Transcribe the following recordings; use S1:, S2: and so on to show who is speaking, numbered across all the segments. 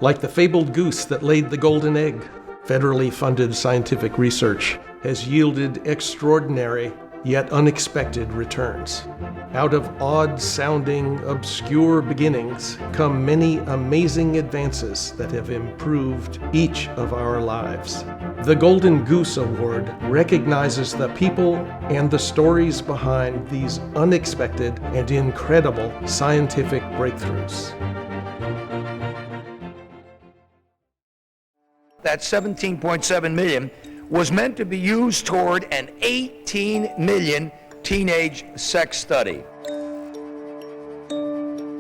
S1: Like the fabled goose that laid the golden egg, federally funded scientific research has yielded extraordinary yet unexpected returns. Out of odd-sounding, obscure beginnings come many amazing advances that have improved each of our lives. The Golden Goose Award recognizes the people and the stories behind these unexpected and incredible scientific breakthroughs.
S2: That 17.7 million was meant to be used toward an 18 million teenage sex study.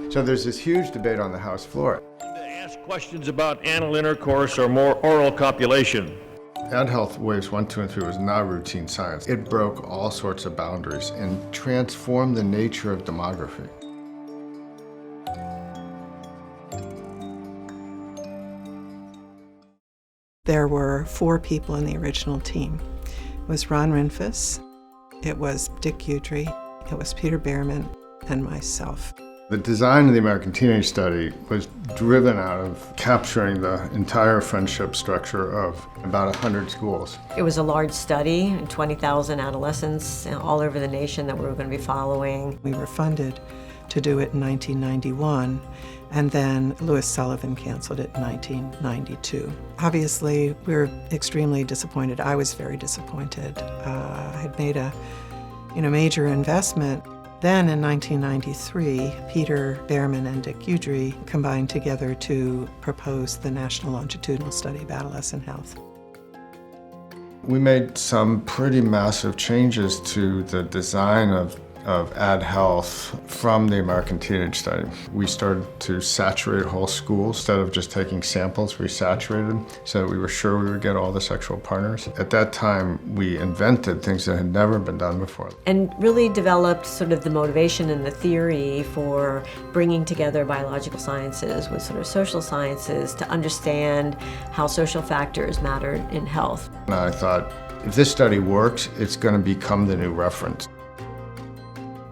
S3: So there's this huge debate on the House floor.
S4: To ask questions about anal intercourse or more oral copulation.
S3: AdHealth Waves 1, 2, and 3 was not routine science. It broke all sorts of boundaries and transformed the nature of demography.
S5: There were 4 people in the original team. It was Ron Renfus, it was Dick Udry, it was Peter Behrman, and myself.
S3: The design of the American Teenage Study was driven out of capturing the entire friendship structure of about 100 schools.
S6: It was a large study, 20,000 adolescents all over the nation that we were going to be following.
S5: We were funded to do it in 1991, and then Louis Sullivan canceled it in 1992. Obviously, we were extremely disappointed. I was very disappointed. I had made a major investment. Then in 1993, Peter Behrman and Dick Udry combined together to propose the National Longitudinal Study of Adolescent Health.
S3: We made some pretty massive changes to the design of AdHealth from the American Teenage Study. We started to saturate whole schools. Instead of just taking samples, we saturated them so that we were sure we would get all the sexual partners. At that time, we invented things that had never been done before.
S6: And really developed sort of the motivation and the theory for bringing together biological sciences with sort of social sciences to understand how social factors matter in health.
S3: And I thought, if this study works, it's going to become the new reference.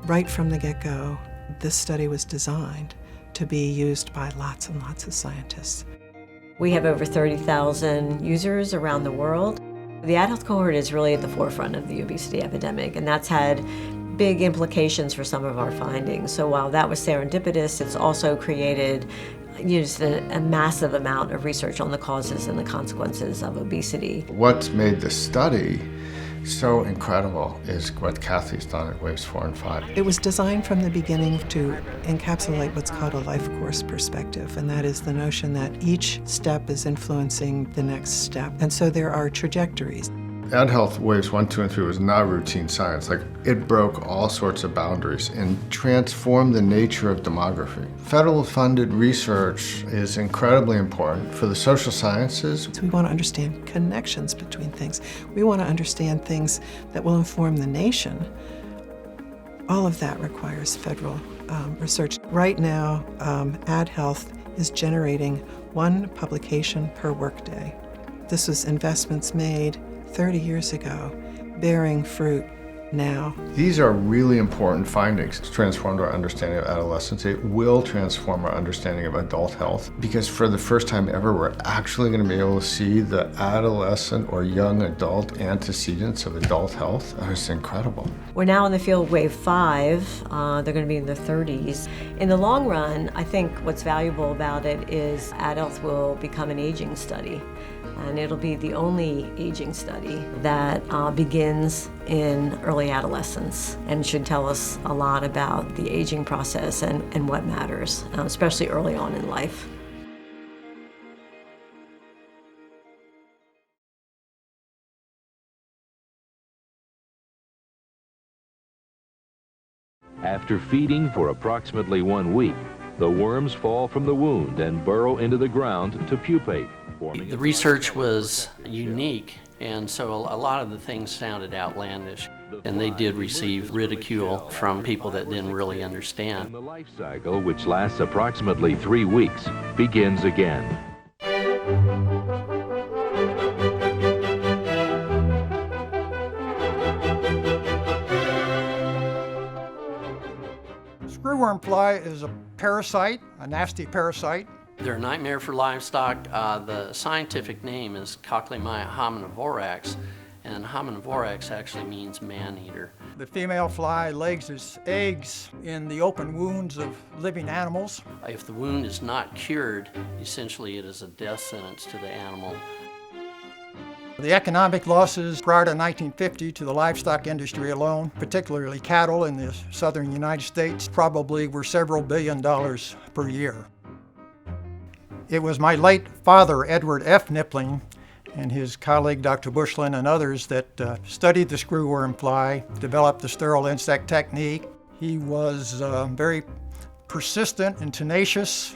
S5: Right from the get-go, this study was designed to be used by lots and lots of scientists.
S6: We have over 30,000 users around the world. The AdHealth cohort is really at the forefront of the obesity epidemic, and that's had big implications for some of our findings. So while that was serendipitous, it's also created just a massive amount of research on the causes and the consequences of obesity.
S3: What's made the study so incredible is what Kathy's done at Waves 4 and 5.
S5: It was designed from the beginning to encapsulate what's called a life course perspective, and that is the notion that each step is influencing the next step. And so there are trajectories.
S3: AdHealth Waves 1, 2, and 3 was not routine science. It broke all sorts of boundaries and transformed the nature of demography. Federal funded research is incredibly important for the social sciences.
S5: So we want to understand connections between things. We want to understand things that will inform the nation. All of that requires federal research. Right now, AdHealth is generating 1 publication per workday. This was investments made 30 years ago, bearing fruit now.
S3: These are really important findings. It's transformed our understanding of adolescence. It will transform our understanding of adult health, because for the first time ever, we're actually going to be able to see the adolescent or young adult antecedents of adult health. It's incredible.
S6: We're now in the field wave 5. They're going to be in the 30s. In the long run, I think what's valuable about it is AdHealth will become an aging study. And it'll be the only aging study that begins in early adolescence and should tell us a lot about the aging process and what matters, especially early on in life.
S7: After feeding for approximately 1 week, the worms fall from the wound and burrow into the ground to pupate.
S8: The research was unique, and so a lot of the things sounded outlandish, and they did receive ridicule from people that didn't really understand.
S7: And the life cycle, which lasts approximately 3 weeks, begins again.
S9: Screwworm fly is a parasite, a nasty parasite.
S8: They're a nightmare for livestock. The scientific name is Cochleamia hominivores, and hominivores actually means man-eater.
S9: The female fly lays its eggs in the open wounds of living animals.
S8: If the wound is not cured, essentially it is a death sentence to the animal.
S9: The economic losses prior to 1950 to the livestock industry alone, particularly cattle in the southern United States, probably were several $billion per year. It was my late father, Edward F. Knipling, and his colleague, Dr. Bushland, and others that studied the screwworm fly, developed the sterile insect technique. He was very persistent and tenacious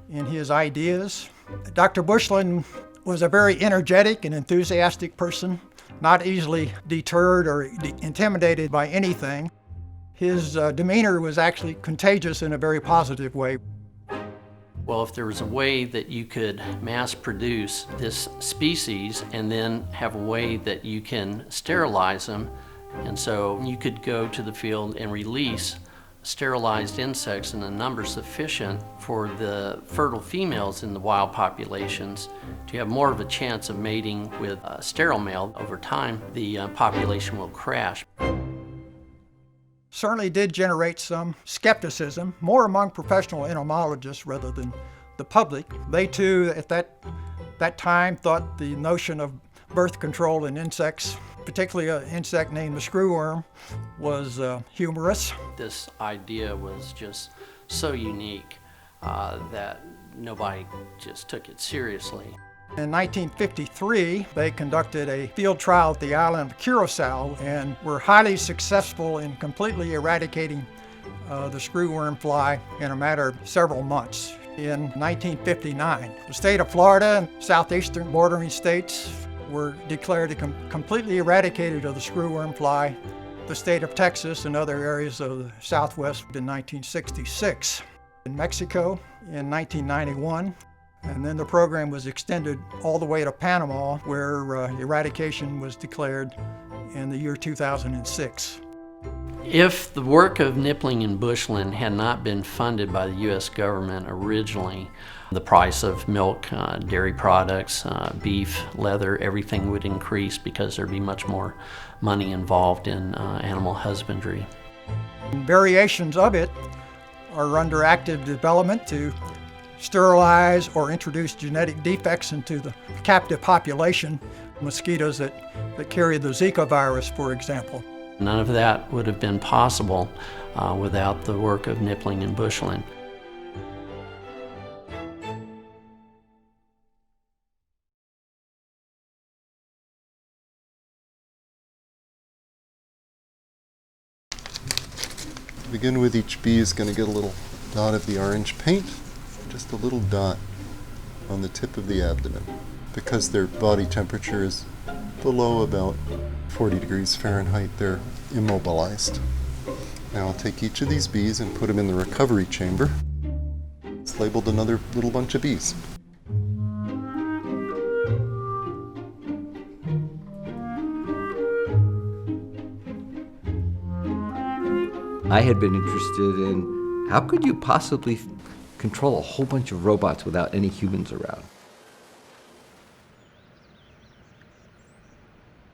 S9: in his ideas. Dr. Bushland was a very energetic and enthusiastic person, not easily deterred or intimidated by anything. His demeanor was actually contagious in a very positive way.
S8: Well, if there was a way that you could mass produce this species and then have a way that you can sterilize them, and so you could go to the field and release sterilized insects in a number sufficient for the fertile females in the wild populations to have more of a chance of mating with a sterile male, over time the population will crash.
S9: Certainly did generate some skepticism, more among professional entomologists rather than the public. They too, at that time, thought the notion of birth control in insects, particularly an insect named the screwworm, was humorous.
S8: This idea was just so unique that nobody just took it seriously.
S9: In 1953, they conducted a field trial at the island of Curacao and were highly successful in completely eradicating the screwworm fly in a matter of several months. In 1959, the state of Florida and southeastern bordering states were declared completely eradicated of the screwworm fly. The state of Texas and other areas of the Southwest in 1966. In Mexico in 1991. And then the program was extended all the way to Panama, where eradication was declared in the year 2006.
S8: If the work of Knipling and Bushland had not been funded by the U.S. government originally, the price of milk, dairy products, beef, leather, everything would increase because there'd be much more money involved in animal husbandry.
S9: Variations of it are under active development to sterilize or introduce genetic defects into the captive population, mosquitoes that carry the Zika virus, for example.
S8: None of that would have been possible without the work of Knipling and Bushland.
S10: To begin with, each bee is going to get a little dot of the orange paint, just a little dot on the tip of the abdomen. Because their body temperature is below about 40 degrees Fahrenheit, they're immobilized. Now I'll take each of these bees and put them in the recovery chamber. It's labeled another little bunch of bees.
S11: I had been interested in how could you possibly control a whole bunch of robots without any humans around.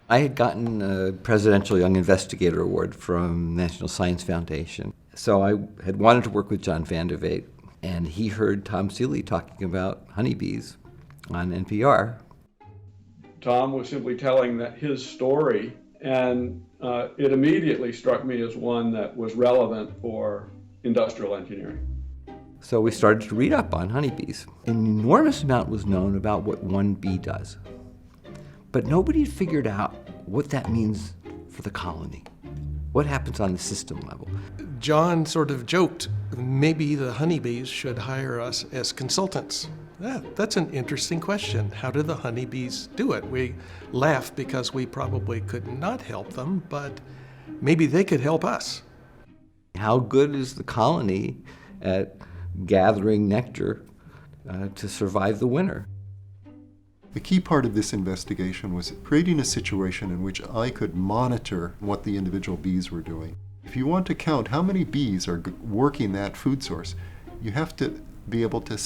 S11: I had gotten a Presidential Young Investigator Award from National Science Foundation. So I had wanted to work with John Van de Veet, and he heard Tom Seeley talking about honeybees on NPR.
S12: Tom was simply telling his story, and it immediately struck me as one that was relevant for industrial engineering.
S11: So we started to read up on honeybees. An enormous amount was known about what one bee does, but nobody had figured out what that means for the colony. What happens on the system level?
S1: John sort of joked, maybe the honeybees should hire us as consultants. That's an interesting question. How do the honeybees do it? We laugh because we probably could not help them, but maybe they could help us.
S11: How good is the colony at gathering nectar to survive the winter?
S10: The key part of this investigation was creating a situation in which I could monitor what the individual bees were doing. If you want to count how many bees are working that food source, you have to be able to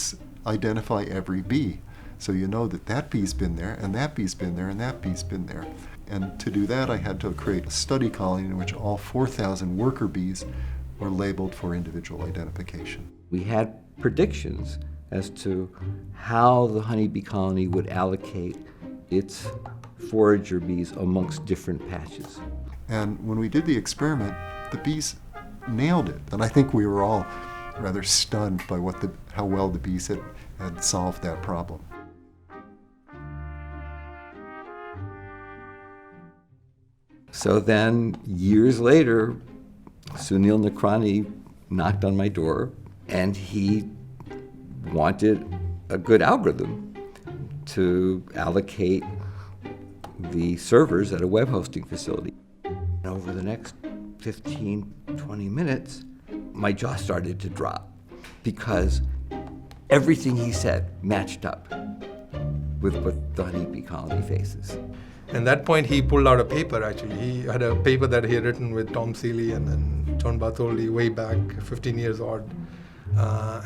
S10: identify every bee. So you know that that bee's been there, and that bee's been there, and that bee's been there. And to do that, I had to create a study colony in which all 4,000 worker bees were labeled for individual identification.
S11: We had predictions as to how the honeybee colony would allocate its forager bees amongst different patches.
S10: And when we did the experiment, the bees nailed it. And I think we were all rather stunned by how well the bees had solved that problem.
S11: So then, years later, Sunil Nakrani knocked on my door, and he wanted a good algorithm to allocate the servers at a web hosting facility. And over the next 15, 20 minutes, my jaw started to drop because everything he said matched up with what the honeybee colony faces.
S13: At that point, he pulled out a paper, actually. He had a paper that he had written with Tom Seeley and then John Bartholdi way back, 15 years odd.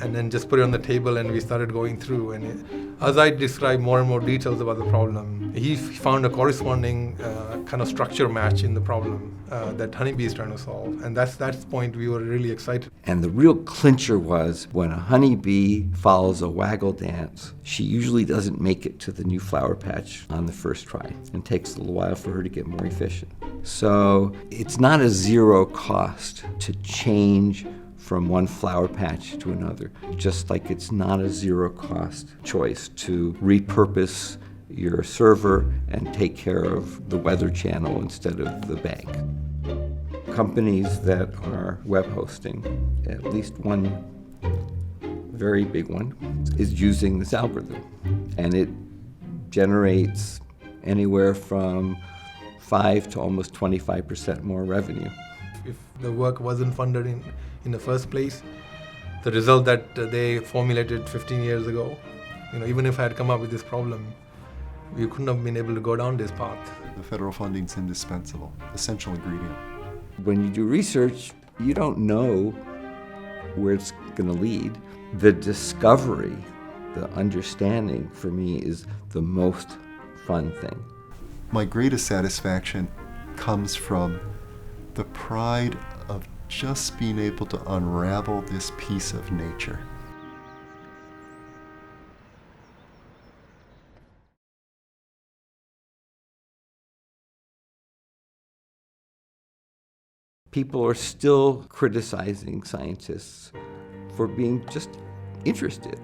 S13: And then just put it on the table, and we started going through. And as I described more and more details about the problem, he found a corresponding kind of structure match in the problem that honeybee is trying to solve. And that's the point we were really excited.
S11: And the real clincher was when a honeybee follows a waggle dance, she usually doesn't make it to the new flower patch on the first try. It takes a little while for her to get more efficient. So it's not a zero cost to change from one flower patch to another, just like it's not a zero cost choice to repurpose your server and take care of the weather channel instead of the bank. Companies that are web hosting, at least one very big one, is using this algorithm, and it generates anywhere from 5 to almost 25% more revenue.
S13: If the work wasn't funded in the first place, the result that they formulated 15 years ago, even if I had come up with this problem, we couldn't have been able to go down this path.
S10: The federal funding's indispensable, essential ingredient.
S11: When you do research, you don't know where it's going to lead. The discovery, the understanding for me is the most fun thing.
S10: My greatest satisfaction comes from the pride of just being able to unravel this piece of nature.
S11: People are still criticizing scientists for being just interested.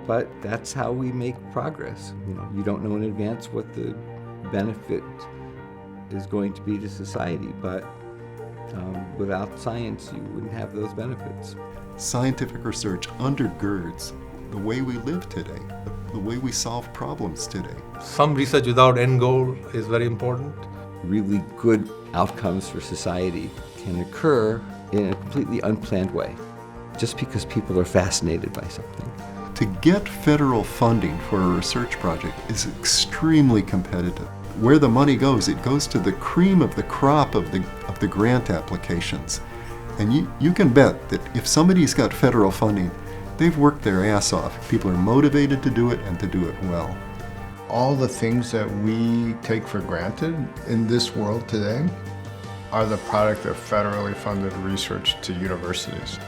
S11: But that's how we make progress. You don't know in advance what the benefit is going to be to society, but without science, you wouldn't have those benefits.
S10: Scientific research undergirds the way we live today, the way we solve problems today.
S13: Some research without end goal is very important.
S11: Really good outcomes for society can occur in a completely unplanned way, just because people are fascinated by something.
S10: To get federal funding for a research project is extremely competitive. Where the money goes, it goes to the cream of the crop of the grant applications. And you can bet that if somebody's got federal funding, they've worked their ass off. People are motivated to do it and to do it well.
S3: All the things that we take for granted in this world today are the product of federally funded research to universities.